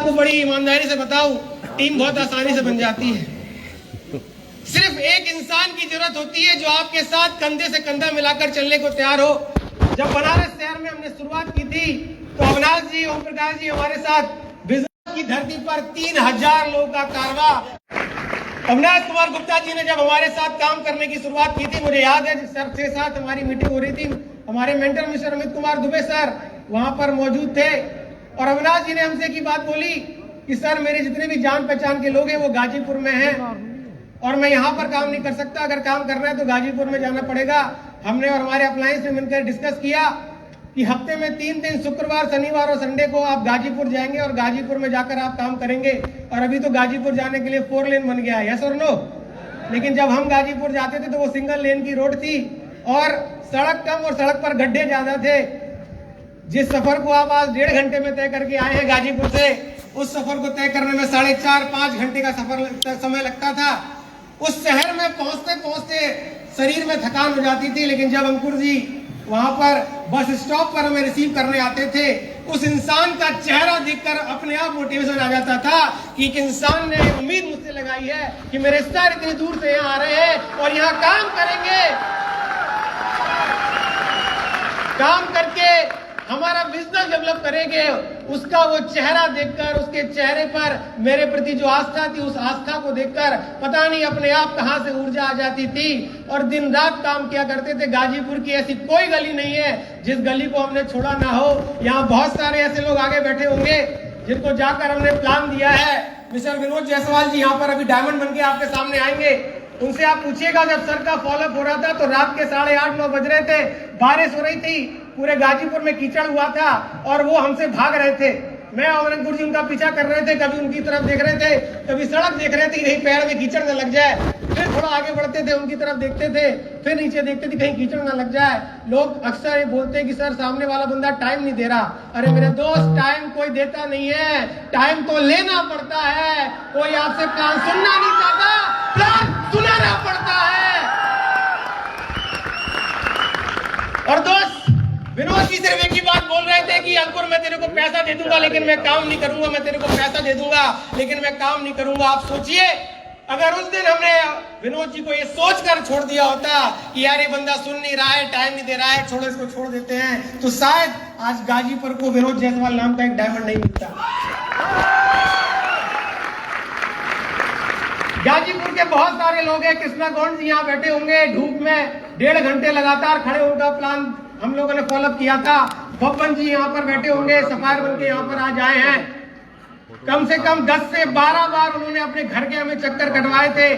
आपको बड़ी ईमानदारी से बताऊं, टीम बहुत आसानी से बन जाती है। सिर्फ एक इंसान की जरूरत होती है जो आपके साथ कंधे से कंधा मिलाकर चलने को तैयार हो। जब बनारस शहर में हमने शुरुआत की थी तो अविनाश जी, ओम प्रकाश जी हमारे साथ बिजनेस की धरती पर 3000 लोगों का कारवा। अविनाश कुमार गुप्ता जी ने जब हमारे साथ काम करने की शुरुआत की थी, मुझे याद है सर 6-7 हमारी मीटिंग हो रही थी, हमारे mentor mister Amit Kumar Dubey sir वहां पर मौजूद थे और अविनाश जी ने हमसे की बात बोली कि सर मेरे जितने भी जान पहचान के लोग हैं वो गाजीपुर में हैं और मैं यहाँ पर काम नहीं कर सकता, अगर काम करना है तो गाजीपुर में जाना पड़ेगा। हमने और हमारे अप्लायंस में मिलकर डिस्कस किया कि हफ्ते में 3 दिन शुक्रवार, शनिवार और संडे को आप गाजीपुर जाएंगे और गाजीपुर में जाकर आप काम करेंगे। और अभी तो गाजीपुर जाने के लिए 4 लेन बन गया है, यस और नो। लेकिन जब हम गाजीपुर जाते थे तो वो सिंगल लेन की रोड थी और सड़क कम और सड़क पर गड्ढे ज्यादा थे। जिस सफर को आप आज 1.5 घंटे में तय करके आए हैं गाजीपुर से, उस सफर को तय करने में 4.5-5 घंटे का समय लगता था। उस शहर में पहुंचते पहुंचते शरीर में थकान हो जाती थी, लेकिन जब अंकुर जी वहां पर बस स्टॉप पर हमें रिसीव करने आते थे, उस इंसान का चेहरा देखकर अपने आप मोटिवेशन आ जाता था कि एक इंसान ने उम्मीद मुझसे लगाई है कि मेरे सर इतनी दूर से यहाँ आ रहे हैं और यहाँ काम करेंगे, काम करके हमारा बिजनेस डेवलप करेंगे। उसका वो चेहरा देखकर, उसके चेहरे पर मेरे प्रति जो आस्था थी, उस आस्था को देखकर पता नहीं अपने आप कहां से ऊर्जा आ जाती थी और दिन रात काम किया करते थे। गाजीपुर की ऐसी कोई गली नहीं है जिस गली को हमने छोड़ा ना हो। यहाँ बहुत सारे ऐसे लोग आगे बैठे होंगे जिनको जाकर हमने प्लान दिया है। मिस्टर विनोद जायसवाल जी यहाँ पर अभी डायमंड बन के आपके सामने आएंगे, उनसे आप पूछिएगा जब सर का फॉलोअप हो रहा था तो रात के 8:30-9 बज रहे थे, बारिश हो रही थी, पूरे गाजीपुर में कीचड़ हुआ था और वो हमसे भाग रहे थे। मैं और अंकुर जी उनका पीछा कर रहे थे, कभी उनकी तरफ देख रहे थे, कभी सड़क देख रहे थे कहीं पैर में कीचड़ न लग जाए, फिर थोड़ा आगे बढ़ते थे, उनकी तरफ देखते थे, फिर नीचे देखते थे कहीं कीचड़ न लग जाए। लोग अक्सर ये बोलते हैं कि सर सामने वाला बंदा टाइम नहीं दे रहा। अरे मेरे दोस्त, टाइम कोई देता नहीं है, टाइम तो लेना पड़ता है। कोई आपसे प्लान सुनना नहीं चाहता, प्लान सुनाना पड़ता है। और दोस्त विनोद जी सिर्फ एक ही बात बोल रहे थे कि अंकुर मैं तेरे को पैसा दे दूंगा लेकिन मैं काम नहीं करूंगा, मैं तेरे को पैसा दे दूंगा लेकिन मैं काम नहीं करूंगा। आप सोचिए अगर उस दिन हमने विनोद जी को ये सोचकर छोड़ दिया होता कि यार ये बंदा सुन नहीं रहा है, टाइम नहीं दे रहा है, छोड़ो इसको, छोड़ देते हैं, तो शायद आज गाजीपुर को विनोद जायसवाल नाम का एक डायमंड नहीं मिलता। गाजीपुर के बहुत सारे लोग हैं, कृष्णा गौंड जी यहाँ बैठे होंगे, धूप में 1.5 घंटे लगातार खड़े होकर प्लान हम लोगों ने फॉलोअप किया था। बब्बन जी यहाँ पर बैठे होंगे, सफायर बन के यहाँ पर आज आए हैं। कम से कम 10 से 12 बार उन्होंने अपने घर के हमें चक्कर कटवाए थे।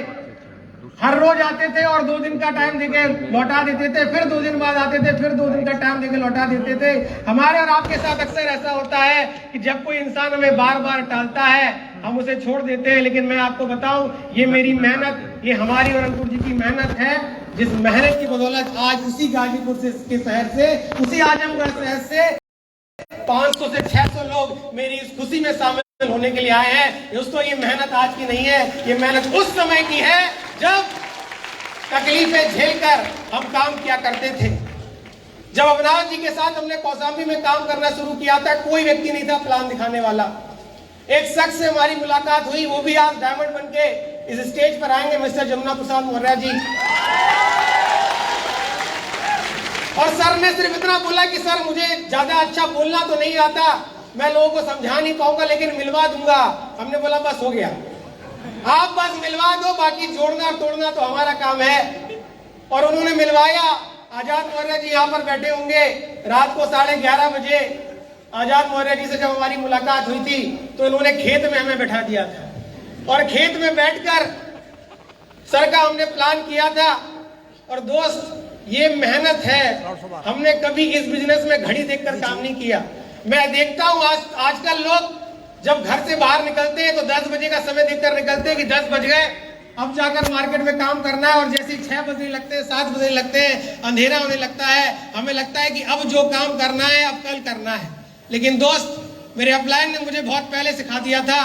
हर रोज आते थे और 2 दिन का टाइम देके लौटा देते थे, फिर 2 दिन बाद आते थे, फिर 2 दिन का टाइम देके लौटा देते थे। हमारे और आपके साथ अक्सर ऐसा होता है कि जब कोई इंसान हमें बार बार टालता है हम उसे छोड़ देते हैं, लेकिन मैं आपको बताऊं ये मेरी मेहनत, ये हमारी और अंकुर जी की मेहनत है, जिस मेहनत की बदौलत आज उसी गाजीपुर से के शहर से, उसी आजमगढ़ शहर से 500 से 600 लोग मेरी इस खुशी में शामिल होने के लिए आए हैं। दोस्तों ये मेहनत आज की नहीं है, ये मेहनत उस समय की है जब तकलीफें झेलकर हम काम किया करते थे। जब अविनाश जी के साथ हमने कौशाम्बी में काम करना शुरू किया था, कोई व्यक्ति नहीं था प्लान दिखाने वाला। एक शख्स से हमारी मुलाकात हुई, वो भी आज डायमंड बन के इस स्टेज पर आएंगे, मिस्टर जमुना प्रसाद मौर्य जी। और सर ने सिर्फ इतना बोला कि सर मुझे ज्यादा अच्छा बोलना तो नहीं आता, मैं लोगों को समझा नहीं पाऊंगा लेकिन मिलवा दूंगा। हमने बोला बस हो गया, आप बस मिलवा दो, बाकी जोड़ना तोड़ना तो हमारा काम है। और उन्होंने मिलवाया। आजाद मौर्य जी यहाँ पर बैठे होंगे, रात को 11:30 बजे आजाद मौर्य जी से जब हमारी मुलाकात हुई थी तो इन्होंने खेत में हमें बैठा दिया था और खेत में बैठकर सर का हमने प्लान किया था। और दोस्त ये मेहनत है, हमने कभी इस बिजनेस में घड़ी देखकर काम नहीं किया। मैं देखता हूँ आजकल लोग जब घर से बाहर निकलते हैं तो 10 बजे का समय देखकर निकलते हैं कि 10 बज गए, अब जाकर मार्केट में काम करना है। और जैसे 6 बजने लगते हैं, 7 बजने लगते हैं, अंधेरा होने लगता है, हमें लगता है कि अब जो काम करना है अब कल करना है। लेकिन दोस्त मेरे अपलाइन ने मुझे बहुत पहले सिखा दिया था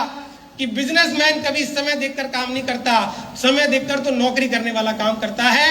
कि बिजनेसमैन कभी समय देखकर काम नहीं करता, समय देखकर तो नौकरी करने वाला काम करता है।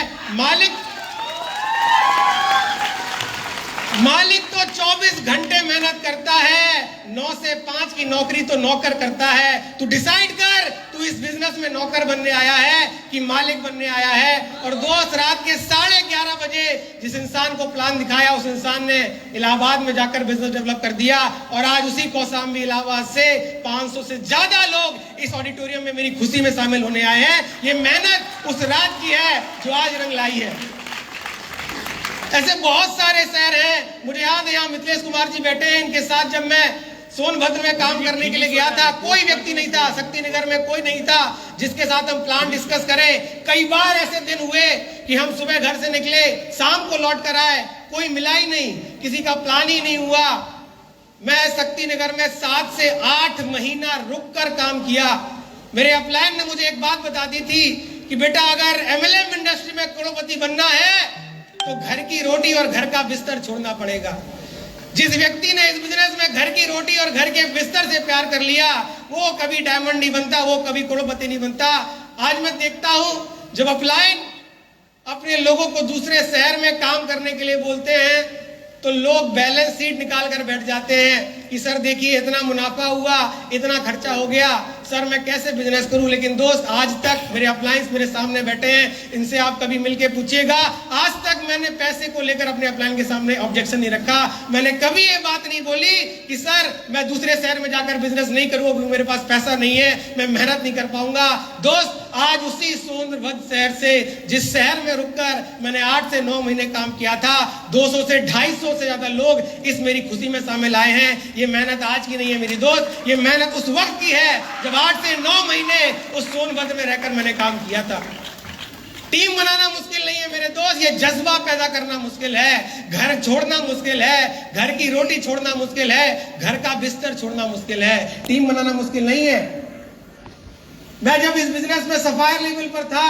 मालिक तो 24 घंटे मेहनत करता है, 9 से 5 की नौकरी तो नौकर करता है। तू डिसाइड कर, तू इस बिजनेस में नौकर बनने आया है कि मालिक बनने आया है। और दोस्त, रात के 11:30 बजे जिस इंसान को प्लान दिखाया, उस इंसान ने इलाहाबाद में जाकर बिजनेस डेवलप कर दिया। और आज उसी कौशाम्बी इलाहाबाद से 500 से ज्यादा लोग इस ऑडिटोरियम में मेरी खुशी में शामिल होने आए हैं। ये मेहनत उस रात की है जो आज रंग लाई है। ऐसे बहुत सारे शहर हैं। मुझे याद है यहाँ मिथिलेश कुमार जी बैठे हैं, इनके साथ जब मैं सोनभद्र में काम करने के लिए गया था, कोई व्यक्ति नहीं था, शक्ति नगर में कोई नहीं था जिसके साथ हम प्लान डिस्कस करें। कई बार ऐसे दिन हुए कि हम सुबह घर से निकले, शाम को लौट कर आए, कोई मिला ही नहीं, किसी का प्लान ही नहीं हुआ। मैं शक्ति नगर में 7 से 8 महीना रुक कर काम किया। मेरे अपलाइन ने मुझे एक बात बता दी थी कि बेटा, अगर एमएलएम इंडस्ट्री में करोड़पति बनना है तो घर की रोटी और घर का बिस्तर छोड़ना पड़ेगा। जिस व्यक्ति ने इस बिजनेस में घर की रोटी और घर के बिस्तर से प्यार कर लिया, वो कभी डायमंड नहीं बनता, वो कभी करोड़पति नहीं बनता। आज मैं देखता हूं जब अपलाइन अपने लोगों को दूसरे शहर में काम करने के लिए बोलते हैं तो लोग बैलेंस शीट निकाल कर बैठ जाते हैं कि सर देखिए, इतना मुनाफा हुआ, इतना खर्चा हो गया, सर मैं कैसे बिजनेस करूं। लेकिन दोस्त, आज तक मेरे अपलाइंस मेरे सामने बैठे हैं, इनसे आप कभी मिलके पूछिएगा, आज तक मैंने पैसे को लेकर अपने अपलाइन के सामने ऑब्जेक्शन नहीं रखा। मैंने कभी ये बात नहीं बोली कि सर मैं दूसरे शहर में जाकर बिजनेस नहीं करूँ, मेरे पास पैसा नहीं है, मैं मेहनत नहीं कर पाऊंगा। दोस्त, आज उसी सोनभद्र शहर से, जिस शहर में रुककर मैंने 8 से 9 महीने काम किया था, 200 से 250 से ज्यादा लोग इस मेरी खुशी में शामिल आए हैं। ये मेहनत आज की नहीं है मेरी दोस्त, ये मेहनत उस वक्त की है जब 8 से 9 महीने उस सोनभद्र में रहकर मैंने काम किया था। टीम बनाना मुश्किल नहीं है मेरे दोस्त, ये जज्बा पैदा करना मुश्किल है। घर छोड़ना मुश्किल है, घर की रोटी छोड़ना मुश्किल है, घर का बिस्तर छोड़ना मुश्किल है, टीम बनाना मुश्किल नहीं है। मैं जब इस बिजनेस में सफायर लेवल पर था